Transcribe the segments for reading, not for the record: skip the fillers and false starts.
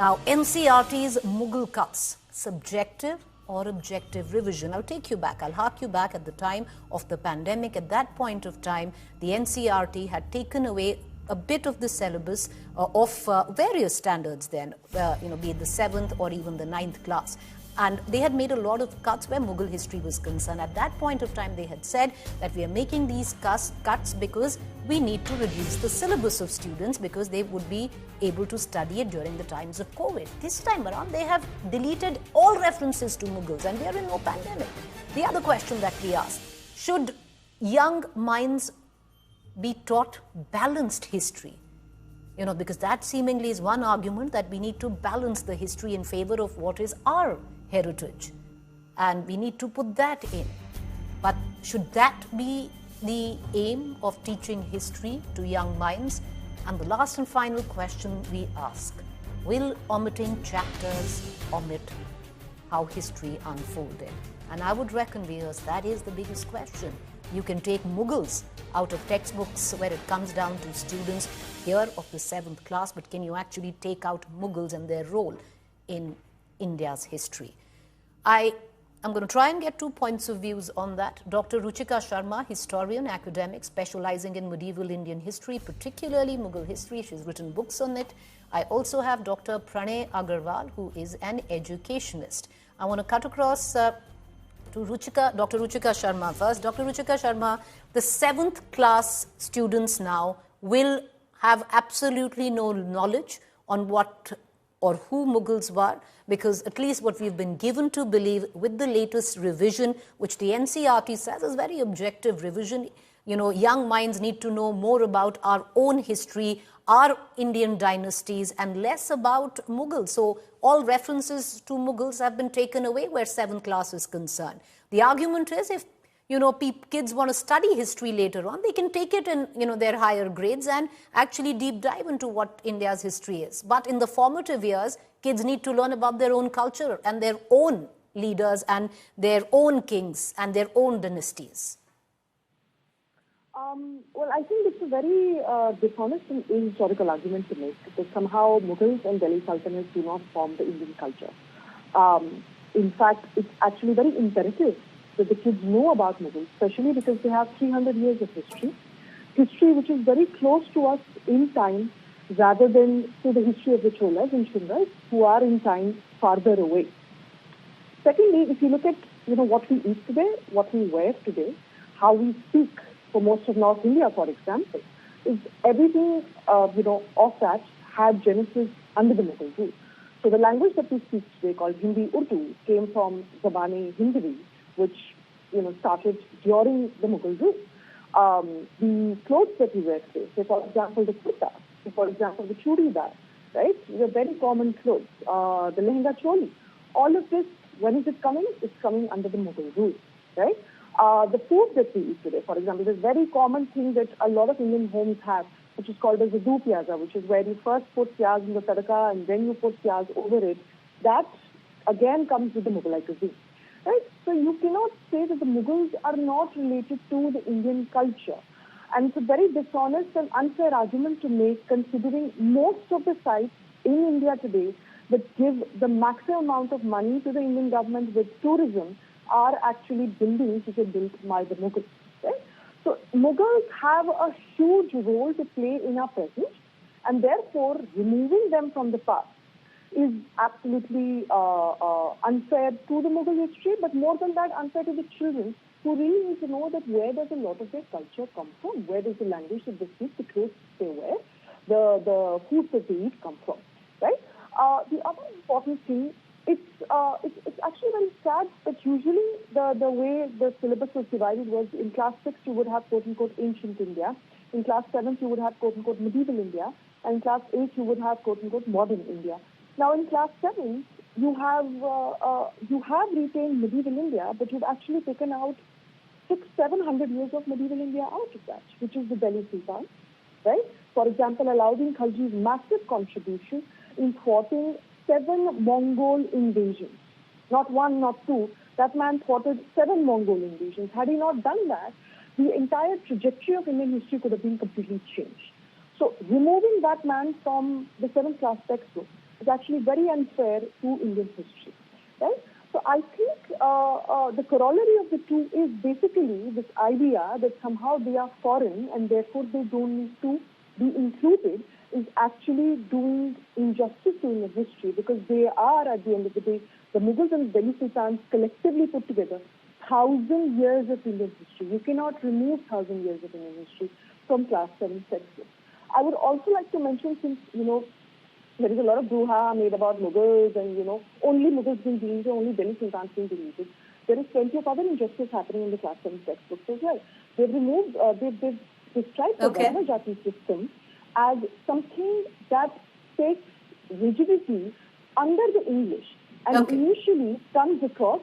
Now, NCERT's Mughal cuts, subjective or objective revision. I'll take you back. I'll hark you back at the time of the pandemic. At that point of time, the NCERT had taken away a bit of the syllabus of various standards then, be it the 7th or even the 9th class. And they had made a lot of cuts where Mughal history was concerned. At that point of time, they had said that we are making these cuts because we need to reduce the syllabus of students because they would be able to study it during the times of COVID. This time around, they have deleted all references to Mughals and we are in no pandemic. The other question that we asked, should young minds be taught balanced history? Because that seemingly is one argument that we need to balance the history in favor of what is our heritage. And we need to put that in. But should that be the aim of teaching history to young minds? And the last and final question we ask, will omitting chapters omit how history unfolded? And I would reckon, viewers, that is the biggest question. You can take Mughals out of textbooks where it comes down to students here of the 7th class, but can you actually take out Mughals and their role in India's history? I'm going to try and get 2 points of views on that. Dr. Ruchika Sharma, historian, academic, specializing in medieval Indian history, particularly Mughal history. She's written books on it. I also have Dr. Pranay Agarwal, who is an educationist. I want to cut across to Dr. Ruchika Sharma first. Dr. Ruchika Sharma, the 7th class students now will have absolutely no knowledge on what or who Mughals were, because at least what we've been given to believe with the latest revision, which the NCERT says is very objective revision, young minds need to know more about our own history, our Indian dynasties, and less about Mughals. So all references to Mughals have been taken away where 7th class is concerned. The argument is if kids want to study history later on, they can take it in their higher grades and actually deep dive into what India's history is. But in the formative years, kids need to learn about their own culture and their own leaders and their own kings and their own dynasties. Well, I think it's a very dishonest and ahistorical argument to make that somehow Mughals and Delhi Sultanates do not form the Indian culture. In fact, it's actually very imperative that the kids know about Mughals, especially because they have 300 years of history which is very close to us in time rather than to the history of the Cholas and Shungas who are in time farther away. Secondly, if you look at what we eat today, what we wear today, how we speak for most of North India, for example, is everything of that had genesis under the Mughal rule. So the language that we speak today, called Hindi Urdu, came from Zabani-Hindvi, which started during the Mughal rule. The clothes that we wear today, say for example the kurta, say for example the chudidar, right? These are very common clothes. The lehenga choli, all of this, when is it coming? It's coming under the Mughal rule, right? The food that we eat today, for example, this very common thing that a lot of Indian homes have, which is called as the do pyaza, which is where you first put pyaz in the tadka and then you put pyaz over it. That again comes with the Mughalite cuisine. Right? So you cannot say that the Mughals are not related to the Indian culture. And it's a very dishonest and unfair argument to make, considering most of the sites in India today that give the maximum amount of money to the Indian government with tourism are actually buildings which are built by the Mughals. Right? So Mughals have a huge role to play in our present, and therefore removing them from the past is absolutely unfair to the Mughal history, but more than that, unfair to the children who really need to know that where does a lot of their culture come from, where does the language that they speak, the clothes they wear, the food that they eat come from, right? The other important thing, it's actually very sad that usually the way the syllabus was divided was in class 6 you would have quote-unquote ancient India, in class 7 you would have quote-unquote medieval India, and in class 8 you would have quote-unquote modern India. Now, in class 7, you have retained medieval India, but you've actually taken out 600-700 years of medieval India out of that, which is the Delhi Sultan, right? For example, Alauddin Khalji's massive contribution in thwarting 7 Mongol invasions. Not one, not two. That man thwarted 7 Mongol invasions. Had he not done that, the entire trajectory of Indian history could have been completely changed. So removing that man from the 7th class textbook is actually very unfair to Indian history, right? So I think the corollary of the two is basically this idea that somehow they are foreign and therefore they don't need to be included is actually doing injustice to Indian history, because they are, at the end of the day, the Mughals and Delhi Sultans collectively put together 1,000 years of Indian history. You cannot remove 1,000 years of Indian history from class 7 textbooks. I would also like to mention, since, there is a lot of brouhaha made about Mughals and, only Mughals being deleted, only Delhi Sultans being deleted. There is plenty of other injustice happening in the class 7 textbooks as well. They've removed, they've described the Varnajati system as something that takes rigidity under the English and initially comes across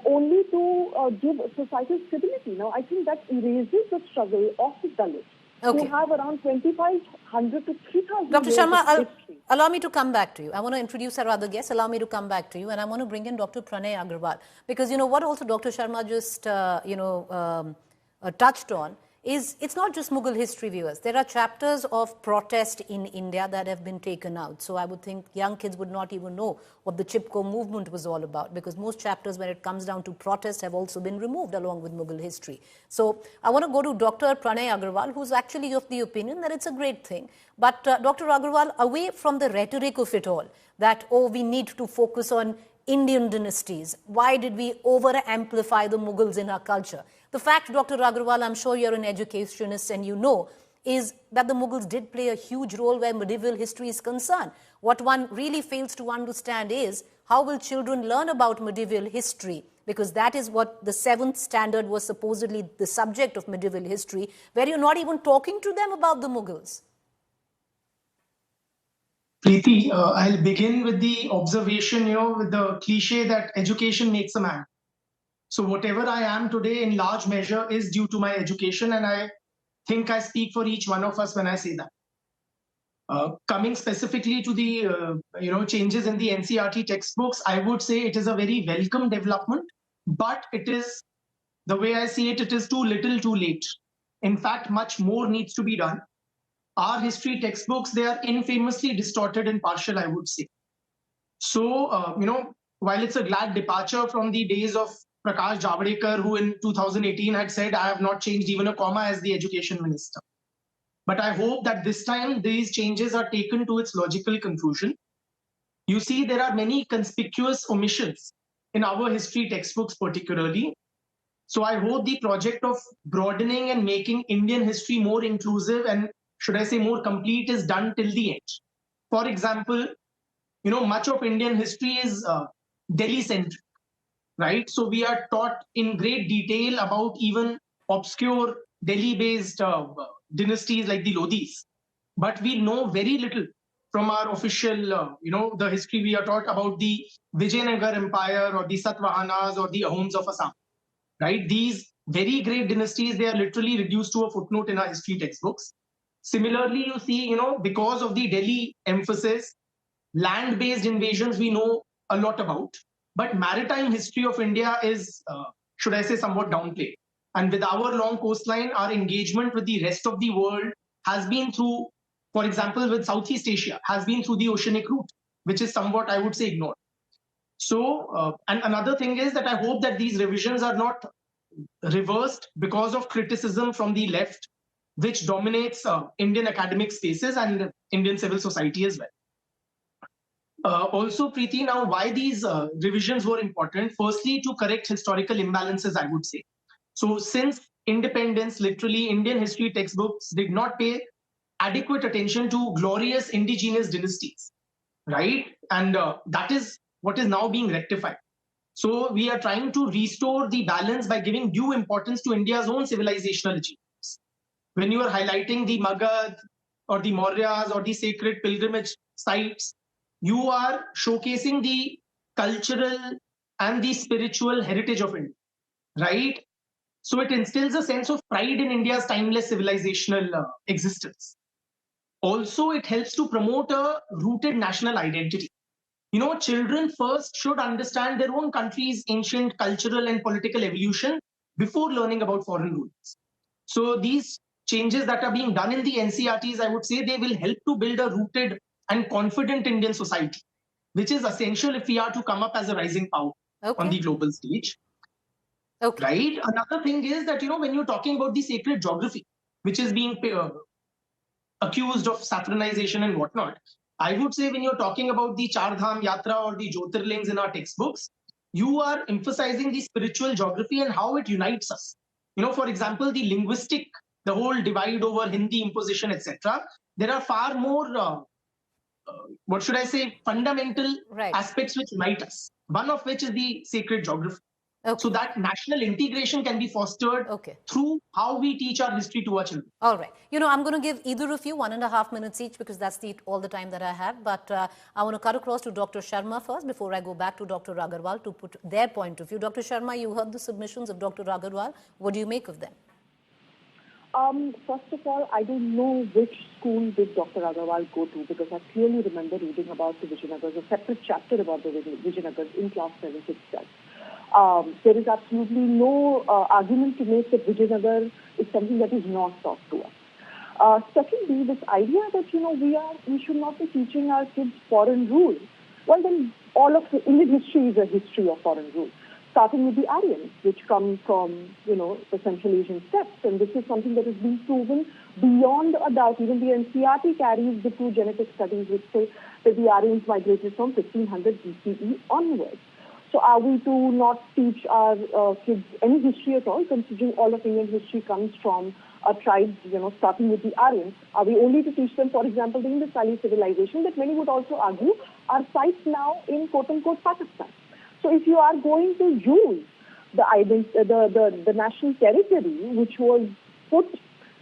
only to give societal stability. Now, I think that erases the struggle of the Dalits, who have around 2,500 to 3,000 Dr. years Sharma, of history. allow me to come back to you. I want to introduce our other guests. Allow me to come back to you. And I want to bring in Dr. Pranay Agarwal. Because, what also Dr. Sharma just, touched on is it's not just Mughal history, viewers. There are chapters of protest in India that have been taken out. So I would think young kids would not even know what the Chipko movement was all about, because most chapters when it comes down to protest have also been removed along with Mughal history. So I want to go to Dr. Pranay Agarwal, who's actually of the opinion that it's a great thing. But Dr. Agarwal, away from the rhetoric of it all, that, we need to focus on Indian dynasties. Why did we over-amplify the Mughals in our culture? The fact, Dr. Agarwal, I'm sure you're an educationist and you know, is that the Mughals did play a huge role where medieval history is concerned. What one really fails to understand is how will children learn about medieval history? Because that is what the 7th standard was supposedly the subject of medieval history, where you're not even talking to them about the Mughals. Preeti, I'll begin with the observation, with the cliche that education makes a man. So whatever I am today in large measure is due to my education, and I think I speak for each one of us when I say that. Coming specifically to the, changes in the NCERT textbooks, I would say it is a very welcome development, but it is, the way I see it, it is too little too late. In fact, much more needs to be done. Our history textbooks, they are infamously distorted and partial, I would say. So, while it's a glad departure from the days of Prakash Javadekar, who in 2018 had said, I have not changed even a comma as the education minister. But I hope that this time these changes are taken to its logical conclusion. You see, there are many conspicuous omissions in our history textbooks particularly. So I hope the project of broadening and making Indian history more inclusive and, should I say, more complete is done till the end. For example, much of Indian history is Delhi-centric, right? So we are taught in great detail about even obscure Delhi-based dynasties like the Lodhis. But we know very little from our official, the history we are taught about the Vijayanagar Empire or the Satavahanas or the Ahoms of Assam, right? These very great dynasties, they are literally reduced to a footnote in our history textbooks. Similarly, you see, because of the Delhi emphasis, land-based invasions we know a lot about, but maritime history of India is, should I say, somewhat downplayed. And with our long coastline, our engagement with the rest of the world has been through, for example, with Southeast Asia, has been through the oceanic route, which is somewhat, I would say, ignored. So, and another thing is that I hope that these revisions are not reversed because of criticism from the left, which dominates Indian academic spaces and Indian civil society as well. Also, Preeti, now why these revisions were important? Firstly, to correct historical imbalances, I would say. So since independence, literally Indian history textbooks did not pay adequate attention to glorious indigenous dynasties, right? And that is what is now being rectified. So we are trying to restore the balance by giving due importance to India's own civilizational achievements. When you are highlighting the Magadh or the Mauryas or the sacred pilgrimage sites, you are showcasing the cultural and the spiritual heritage of India, right? So it instills a sense of pride in India's timeless civilizational existence. Also, it helps to promote a rooted national identity. Children first should understand their own country's ancient cultural and political evolution before learning about foreign rulers. So these changes that are being done in the NCERTs, I would say, they will help to build a rooted and confident Indian society. which is essential if we are to come up as a rising power on the global stage. Right? Another thing is that, when you're talking about the sacred geography, which is being accused of saffronization and whatnot, I would say when you're talking about the Char Dham Yatra or the Jyotirlings in our textbooks, you are emphasizing the spiritual geography and how it unites us. For example, the linguistic, the whole divide over Hindi imposition, etc. There are far more, what should I say, fundamental aspects which unite us. One of which is the sacred geography. So that national integration can be fostered through how we teach our history to our children. All right. I'm going to give either of you 1.5 minutes each because that's all the time that I have. But I want to cut across to Dr. Sharma first before I go back to Dr. Agarwal to put their point of view. Dr. Sharma, you heard the submissions of Dr. Agarwal. What do you make of them? First of all, I don't know which school did Dr. Agarwal go to because I clearly remember reading about the Vijayanagars, a separate chapter about the Vijayanagars in class 7 itself. There is absolutely no argument to make that Vijayanagar is something that is not taught to us. Secondly, this idea that we should not be teaching our kids foreign rule. Well, then all of the Indian history is a history of foreign rule, starting with the Aryans, which come from the Central Asian steppes, and this is something that has been proven beyond a doubt. Even the NCERT carries the two genetic studies which say that the Aryans migrated from 1500 BCE onwards. So are we to not teach our kids any history at all, considering all of Indian history comes from a tribe, starting with the Aryans? Are we only to teach them, for example, the Indus Valley civilization that many would also argue are sites now in quote-unquote Pakistan? So if you are going to use the national territory, which was put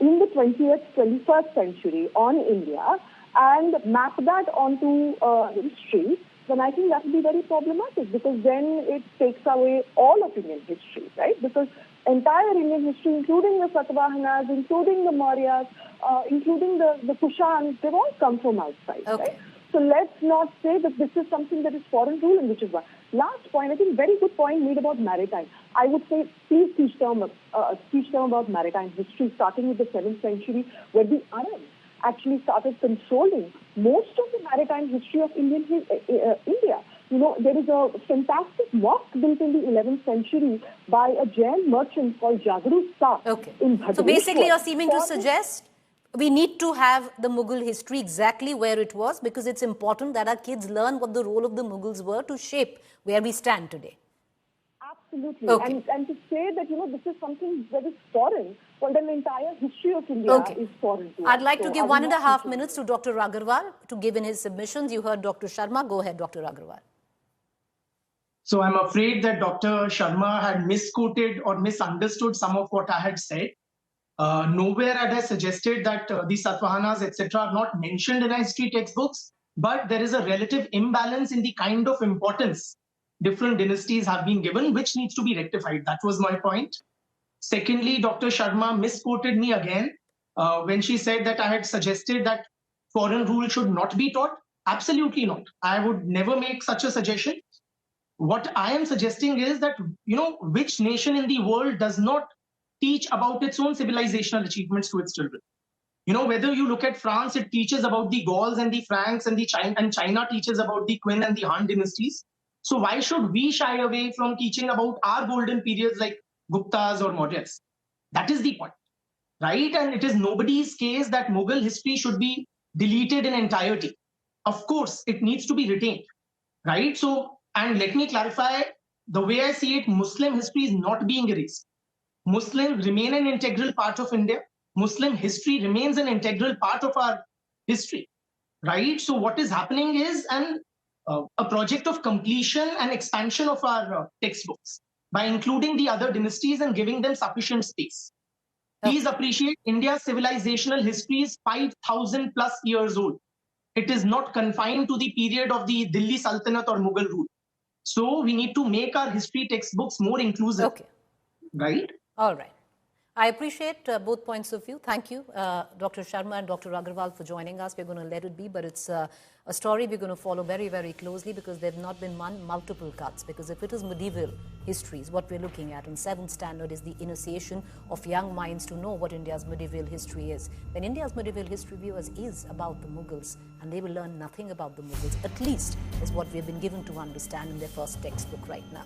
in the 21st century on India, and map that onto history, then I think that would be very problematic because then it takes away all of Indian history, right? Because entire Indian history, including the Satavahanas, including the Mauryas, including the Kushans, they've all come from outside, right? So let's not say that this is something that is foreign rule, and which is why. Last point, I think very good point made about maritime. I would say please teach them about maritime history, starting with the 7th century, where the Arabs actually started controlling most of the maritime history of India. There is a fantastic mosque built in the 11th century by a Jain merchant called Jagru Shah in Bhadreshwar. So basically you're seeming to suggest we need to have the Mughal history exactly where it was because it's important that our kids learn what the role of the Mughals were to shape where we stand today. Absolutely. And to say that, this is something that is foreign, well, then the entire history of India is foreign to us. I'd like to give 1.5 minutes to Dr. Agarwal to give in his submissions. You heard Dr. Sharma. Go ahead, Dr. Agarwal. So I'm afraid that Dr. Sharma had misquoted or misunderstood some of what I had said. Nowhere had I suggested that the Satavahanas, etc. are not mentioned in our history textbooks, but there is a relative imbalance in the kind of importance different dynasties have been given, which needs to be rectified. That was my point. Secondly, Dr. Sharma misquoted me again when she said that I had suggested that foreign rule should not be taught. Absolutely not. I would never make such a suggestion. What I am suggesting is that, which nation in the world does not teach about its own civilizational achievements to its children? Whether you look at France, it teaches about the Gauls and the Franks, and China teaches about the Qin and the Han dynasties. So why should we shy away from teaching about our golden periods like Guptas or Mauryas? That is the point, right? And it is nobody's case that Mughal history should be deleted in entirety. Of course, it needs to be retained, right? So, and let me clarify, the way I see it, Muslim history is not being erased. Muslims remain an integral part of India. Muslim history remains an integral part of our history, right? So what is happening is a project of completion and expansion of our textbooks by including the other dynasties and giving them sufficient space. Please appreciate India's civilizational history is 5,000 plus years old. It is not confined to the period of the Delhi Sultanate or Mughal rule. So we need to make our history textbooks more inclusive, right? All right. I appreciate both points of view. Thank you, Dr. Sharma and Dr. Agarwal, for joining us. We're going to let it be, but it's a story we're going to follow very, very closely, because there have not been multiple cuts. Because if it is medieval histories, what we're looking at in 7th standard is the initiation of young minds to know what India's medieval history is. Then India's medieval history, viewers, is about the Mughals, and they will learn nothing about the Mughals, at least is what we've been given to understand in their first textbook right now.